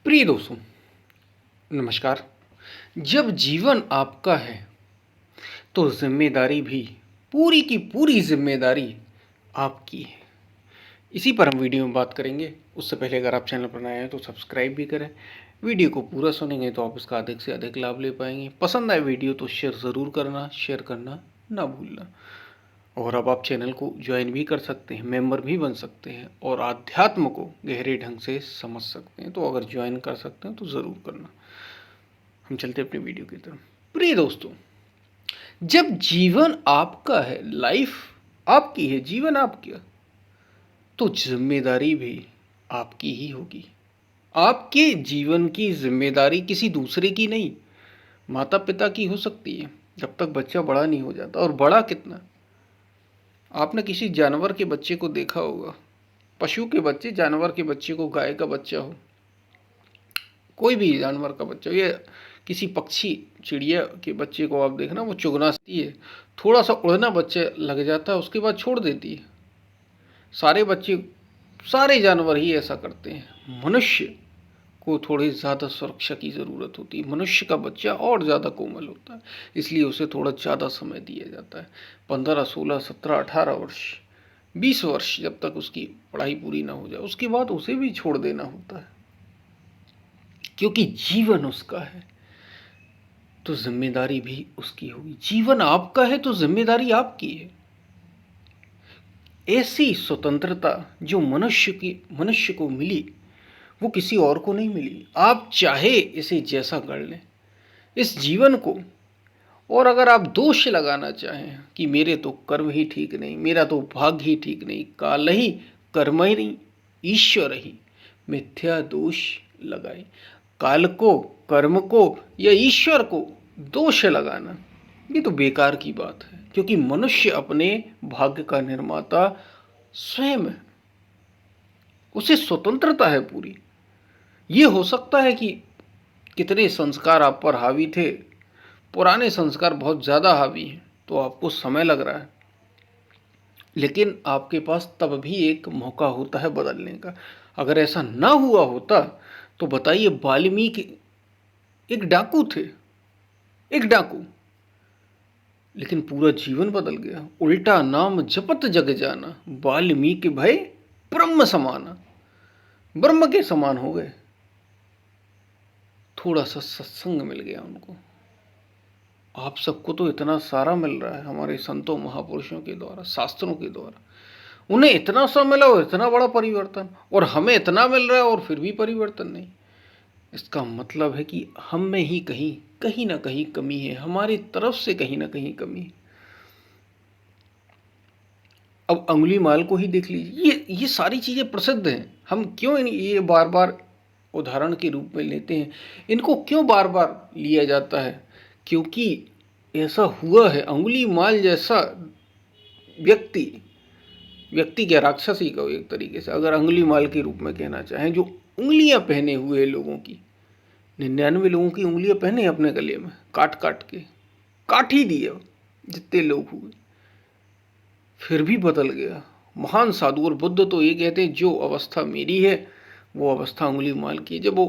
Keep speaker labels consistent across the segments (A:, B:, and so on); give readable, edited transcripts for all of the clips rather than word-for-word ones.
A: प्रिय दोस्तों, नमस्कार। जब जीवन आपका है तो जिम्मेदारी भी पूरी की पूरी जिम्मेदारी आपकी है। इसी पर हम वीडियो में बात करेंगे। उससे पहले अगर आप चैनल पर नए हैं तो सब्सक्राइब भी करें। वीडियो को पूरा सुनेंगे तो आप इसका अधिक से अधिक लाभ ले पाएंगे। पसंद आए वीडियो तो शेयर ज़रूर करना, शेयर करना ना भूलना। और अब आप चैनल को ज्वाइन भी कर सकते हैं, मेंबर भी बन सकते हैं और आध्यात्म को गहरे ढंग से समझ सकते हैं। तो अगर ज्वाइन कर सकते हैं तो ज़रूर करना। हम चलते हैं अपनी वीडियो की तरफ। प्रिय दोस्तों, जब जीवन आपका है, लाइफ आपकी है, जीवन आपका, तो जिम्मेदारी भी आपकी ही होगी। आपके जीवन की जिम्मेदारी किसी दूसरे की नहीं, माता पिता की हो सकती है जब तक बच्चा बड़ा नहीं हो जाता। और बड़ा कितना, आपने किसी जानवर के बच्चे को देखा होगा, पशु के बच्चे, जानवर के बच्चे को, गाय का बच्चा हो, कोई भी जानवर का बच्चा हो, या किसी पक्षी चिड़िया के बच्चे को आप देखना, वो चुगनाती है, थोड़ा सा उड़ना बच्चे लग जाता है, उसके बाद छोड़ देती है। सारे बच्चे, सारे जानवर ही ऐसा करते हैं। मनुष्य को थोड़ी ज़्यादा सुरक्षा की ज़रूरत होती है। मनुष्य का बच्चा और ज़्यादा कोमल होता है, इसलिए उसे थोड़ा ज़्यादा समय दिया जाता है। 15, 16, 17, 18 वर्ष, 20 वर्ष, जब तक उसकी पढ़ाई पूरी ना हो जाए, उसके बाद उसे भी छोड़ देना होता है, क्योंकि जीवन उसका है तो जिम्मेदारी भी उसकी होगी। जीवन आपका है तो जिम्मेदारी आपकी है। ऐसी स्वतंत्रता जो मनुष्य को मिली, वो किसी और को नहीं मिली। आप चाहे इसे जैसा कर लें, इस जीवन को। और अगर आप दोष लगाना चाहें कि मेरे तो कर्म ही ठीक नहीं, मेरा तो भाग्य ही ठीक नहीं, काल ही कर्म ही ईश्वर ही, मिथ्या दोष लगाए। काल को, कर्म को या ईश्वर को दोष लगाना, ये तो बेकार की बात है, क्योंकि मनुष्य अपने भाग्य का निर्माता स्वयं है। उसे स्वतंत्रता है पूरी। ये हो सकता है कि कितने संस्कार आप पर हावी थे, पुराने संस्कार बहुत ज़्यादा हावी हैं, तो आपको समय लग रहा है, लेकिन आपके पास तब भी एक मौका होता है बदलने का। अगर ऐसा ना हुआ होता तो बताइए, वाल्मीकि एक डाकू थे, एक डाकू, लेकिन पूरा जीवन बदल गया। उल्टा नाम जपत जग जाना, वाल्मीकि भय ब्रह्म समाना, ब्रह्म के समान हो गए। थोड़ा सा सत्संग मिल गया उनको। आप सबको तो इतना सारा मिल रहा है हमारे संतों महापुरुषों के द्वारा, शास्त्रों के द्वारा। उन्हें इतना सा मिला और इतना बड़ा परिवर्तन, और हमें इतना मिल रहा है और फिर भी परिवर्तन नहीं। इसका मतलब है कि हम में ही कहीं ना कहीं कमी है, हमारी तरफ से कहीं ना कहीं कमी है। अब अंगुलीमाल को ही देख लीजिए। ये सारी चीज़ें प्रसिद्ध हैं। हम क्यों ये बार बार उदाहरण के रूप में लेते हैं, इनको क्यों बार बार लिया जाता है? क्योंकि ऐसा हुआ है। अंगुलीमाल जैसा व्यक्ति, क्या, राक्षस ही कहो एक तरीके से, अगर अंगुलीमाल के रूप में कहना चाहें, जो उंगलियां पहने हुए लोगों की, 99 लोगों की उंगलियां पहने अपने गले में, काट काट के काट ही दिए जितने लोग हुए, फिर भी बदल गया। महान साधु। और बुद्ध तो ये कहते हैं, जो अवस्था मेरी है वो अवस्था अंगुलीमाल की। जब वो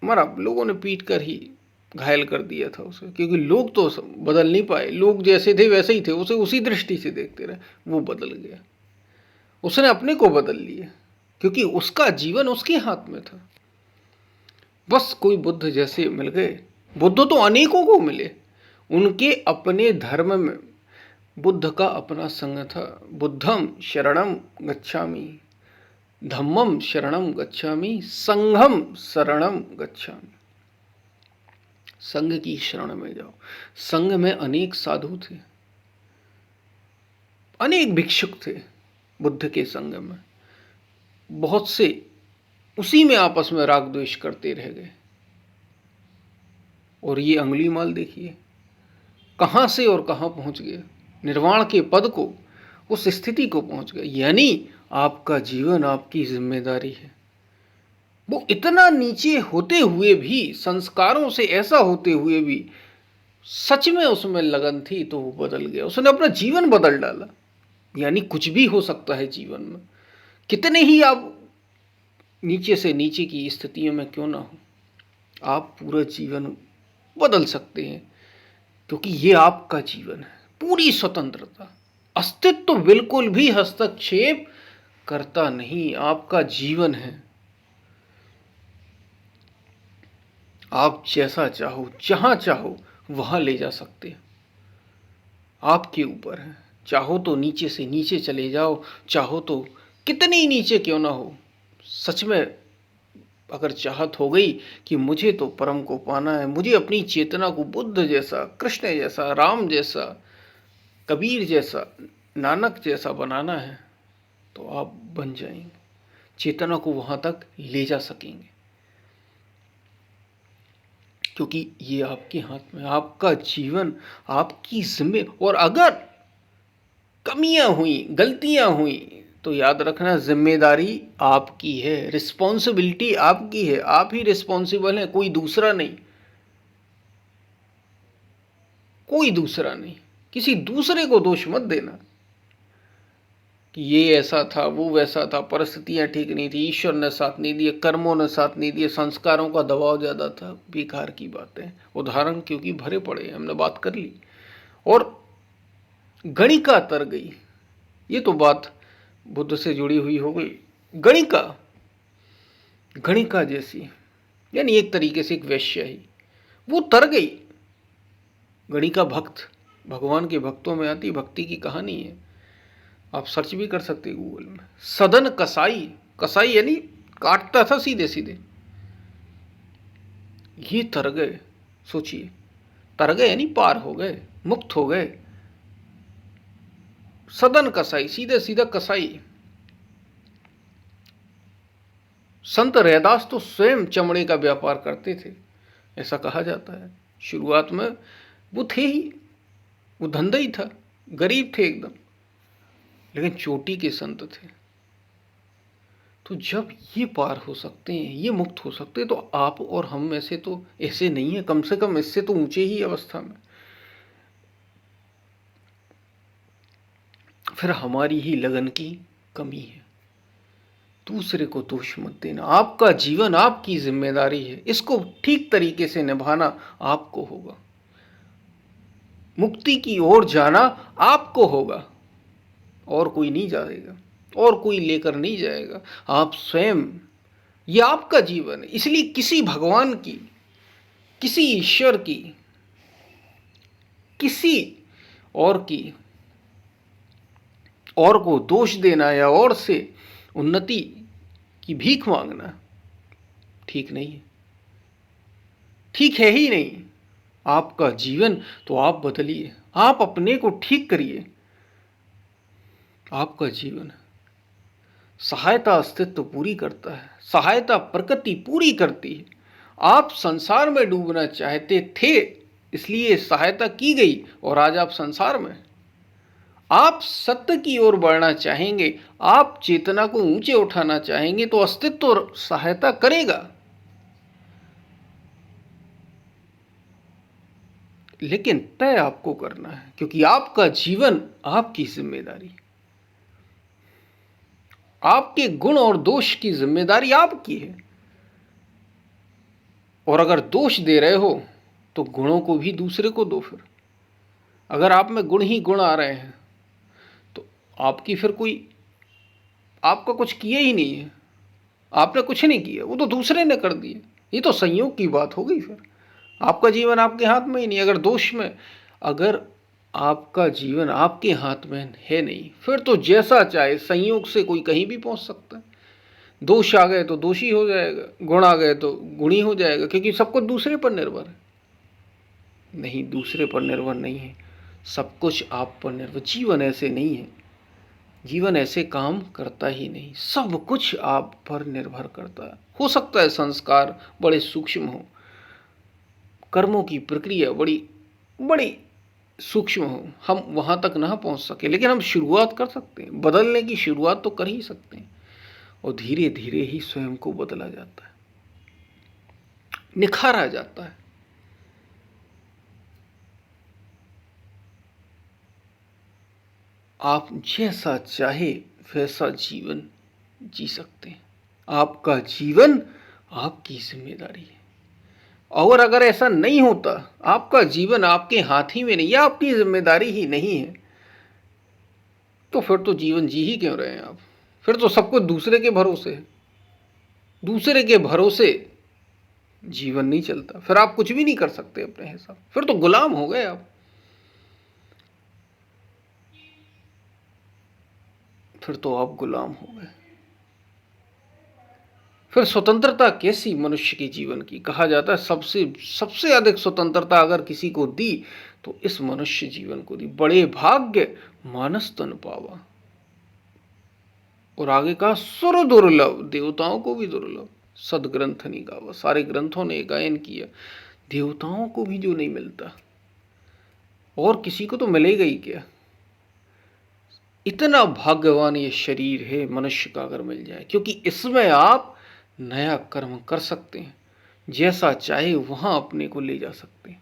A: मरा, लोगों ने पीट कर ही घायल कर दिया था उसे, क्योंकि लोग तो बदल नहीं पाए। लोग जैसे थे वैसे ही थे, उसे उसी दृष्टि से देखते रहे। वो बदल गया, उसने अपने को बदल लिया, क्योंकि उसका जीवन उसके हाथ में था। बस कोई बुद्ध जैसे मिल गए। बुद्ध तो अनेकों को मिले, उनके अपने धर्म में बुद्ध का अपना संघ था। बुद्धम शरणम गच्छामि, धम्मम शरणम गच्छामि, संघम शरणम गच्छामि। संघ की शरण में जाओ। संघ में अनेक साधु थे, अनेक भिक्षुक थे बुद्ध के संघ में। बहुत से उसी में आपस में राग द्वेष करते रह गए। और ये अंगुलीमाल देखिए कहाँ से और कहाँ पहुँच गया, निर्वाण के पद को, उस स्थिति को पहुँच गया। यानी आपका जीवन आपकी जिम्मेदारी है। वो इतना नीचे होते हुए भी, संस्कारों से ऐसा होते हुए भी, सच में उसमें लगन थी तो वो बदल गया। उसने अपना जीवन बदल डाला। यानी कुछ भी हो सकता है जीवन में। कितने ही आप नीचे से नीचे की स्थितियों में क्यों ना हो, आप पूरा जीवन बदल सकते हैं, क्योंकि ये आपका जीवन है। पूरी स्वतंत्रता, अस्तित्व तो बिल्कुल भी हस्तक्षेप करता नहीं, आपका जीवन है। आप जैसा चाहो जहां चाहो वहां ले जा सकते हैं, आपके ऊपर है। चाहो तो नीचे से नीचे चले जाओ, चाहो तो कितनी नीचे क्यों ना हो। सच में अगर चाहत हो गई कि मुझे तो परम को पाना है, मुझे अपनी चेतना को बुद्ध जैसा, कृष्ण जैसा, राम जैसा, कबीर जैसा, नानक जैसा बनाना है, तो आप बन जाएंगे, चेतना को वहां तक ले जा सकेंगे, क्योंकि ये आपके हाथ में, आपका जीवन आपकी जिम्मे। और अगर कमियां हुई, गलतियां हुई, तो याद रखना जिम्मेदारी आपकी है, रिस्पॉन्सिबिलिटी आपकी है, आप ही रिस्पॉन्सिबल हैं, कोई दूसरा नहीं, कोई दूसरा नहीं। किसी दूसरे को दोष मत देना कि ये ऐसा था, वो वैसा था, परिस्थितियां ठीक नहीं थी, ईश्वर ने साथ नहीं दिया, कर्मों ने साथ नहीं दिया, संस्कारों का दबाव ज़्यादा था। बेकार की बातें, उदाहरण क्योंकि भरे पड़े, हमने बात कर ली। और गणिका तर गई, ये तो बात बुद्ध से जुड़ी हुई हो गई। गणिका, गणिका जैसी, यानी एक तरीके से एक वैश्य ही, वो तर गई। गणिका भक्त, भगवान के भक्तों में आती भक्ति की कहानी है, आप सर्च भी कर सकते गूगल में। सदन कसाई, कसाई यानी काटता था सीधे सीधे, ये तर गए। सोचिए, तर गए यानी पार हो गए, मुक्त हो गए। सदन कसाई, सीधे सीधा कसाई। संत रैदास तो स्वयं चमड़े का व्यापार करते थे, ऐसा कहा जाता है। शुरुआत में वो थे ही, वो धंधा ही था, गरीब थे एकदम, लेकिन चोटी के संत थे। तो जब ये पार हो सकते हैं, ये मुक्त हो सकते हैं, तो आप और हम में से तो ऐसे नहीं है, कम से कम इससे तो ऊंचे ही अवस्था में। फिर हमारी ही लगन की कमी है। दूसरे को दोष मत देना, आपका जीवन आपकी जिम्मेदारी है, इसको ठीक तरीके से निभाना आपको होगा। मुक्ति की ओर जाना आपको होगा, और कोई नहीं जाएगा, और कोई लेकर नहीं जाएगा, आप स्वयं। ये आपका जीवन है, इसलिए किसी भगवान की, किसी ईश्वर की, किसी और की, और को दोष देना या और से उन्नति की भीख मांगना ठीक नहीं है, ठीक है ही नहीं। आपका जीवन तो आप बदलिए, आप अपने को ठीक करिए। आपका जीवन, सहायता अस्तित्व पूरी करता है, सहायता प्रकृति पूरी करती है। आप संसार में डूबना चाहते थे, इसलिए सहायता की गई, और आज आप संसार में। आप सत्य की ओर बढ़ना चाहेंगे, आप चेतना को ऊंचे उठाना चाहेंगे, तो अस्तित्व सहायता करेगा। लेकिन तय आपको करना है, क्योंकि आपका जीवन आपकी जिम्मेदारी, आपके गुण और दोष की जिम्मेदारी आपकी है। और अगर दोष दे रहे हो तो गुणों को भी दूसरे को दो। फिर अगर आप में गुण ही गुण आ रहे हैं, तो आपकी फिर कोई, आपका कुछ किया ही नहीं है, आपने कुछ नहीं किया, वो तो दूसरे ने कर दिया। ये तो संयोग की बात हो गई। फिर आपका जीवन आपके हाथ में ही नहीं। अगर दोष में, अगर आपका जीवन आपके हाथ में है नहीं, फिर तो जैसा चाहे संयोग से कोई कहीं भी पहुंच सकता है। दोष आ गए तो दोषी हो जाएगा, गुण आ गए तो गुणी हो जाएगा, क्योंकि सब कुछ दूसरे पर निर्भर है। नहीं, दूसरे पर निर्भर नहीं है, सब कुछ आप पर निर्भर। जीवन ऐसे नहीं है, जीवन ऐसे काम करता ही नहीं, सब कुछ आप पर निर्भर करता है। हो सकता है संस्कार बड़े सूक्ष्म हो, कर्मों की प्रक्रिया बड़ी बड़ी सूक्ष्म हो, हम वहां तक ना पहुंच सके, लेकिन हम शुरुआत कर सकते हैं, बदलने की शुरुआत तो कर ही सकते हैं। और धीरे धीरे ही स्वयं को बदला जाता है, निखारा जाता है। आप जैसा चाहे वैसा जीवन जी सकते हैं, आपका जीवन आपकी जिम्मेदारी है। और अगर ऐसा नहीं होता, आपका जीवन आपके हाथ ही में नहीं है, आपकी जिम्मेदारी ही नहीं है, तो फिर तो जीवन जी ही क्यों रहे हैं आप? फिर तो सब कुछ दूसरे के भरोसे है। दूसरे के भरोसे जीवन नहीं चलता, फिर आप कुछ भी नहीं कर सकते अपने हिसाब, फिर तो गुलाम हो गए आप। फिर तो आप गुलाम हो गए। फिर स्वतंत्रता कैसी मनुष्य के जीवन की? कहा जाता है सबसे सबसे अधिक स्वतंत्रता अगर किसी को दी तो इस मनुष्य जीवन को दी। बड़े भाग्य मानस तन पावा। और आगे कहा सुर दुर्लभ, देवताओं को भी दुर्लभ। सदग्रंथ नहीं गावा, सारे ग्रंथों ने गायन किया, देवताओं को भी जो नहीं मिलता और किसी को तो मिलेगा ही क्या। इतना भाग्यवान ये शरीर है मनुष्य का अगर मिल जाए, क्योंकि इसमें आप नया कर्म कर सकते हैं, जैसा चाहे वहां अपने को ले जा सकते हैं।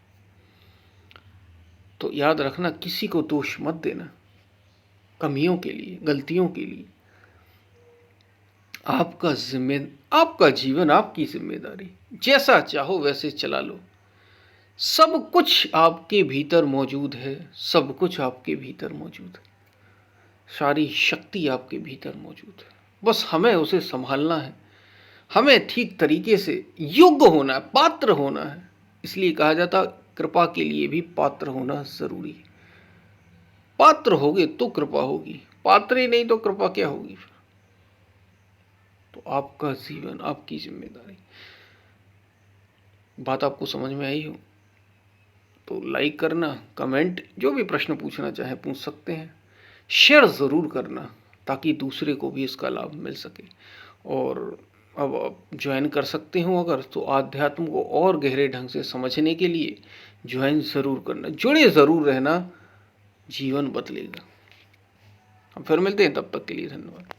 A: तो याद रखना, किसी को दोष मत देना कमियों के लिए, गलतियों के लिए। आपका जीवन आपकी जिम्मेदारी, जैसा चाहो वैसे चला लो। सब कुछ आपके भीतर मौजूद है, सब कुछ आपके भीतर मौजूद है, सारी शक्ति आपके भीतर मौजूद है। बस हमें उसे संभालना है, हमें ठीक तरीके से योग्य होना है, पात्र होना है। इसलिए कहा जाता कृपा के लिए भी पात्र होना जरूरी है। पात्र होगे तो कृपा होगी, पात्र ही नहीं तो कृपा क्या होगी फिर? तो आपका जीवन आपकी जिम्मेदारी। बात आपको समझ में आई हो तो लाइक करना, कमेंट, जो भी प्रश्न पूछना चाहे पूछ सकते हैं। शेयर ज़रूर करना ताकि दूसरे को भी इसका लाभ मिल सके। और अब आप ज्वाइन कर सकते हो अगर, तो आध्यात्म को और गहरे ढंग से समझने के लिए ज्वाइन ज़रूर करना, जुड़े ज़रूर रहना, जीवन बदलेगा। हम फिर मिलते हैं, तब तक के लिए धन्यवाद।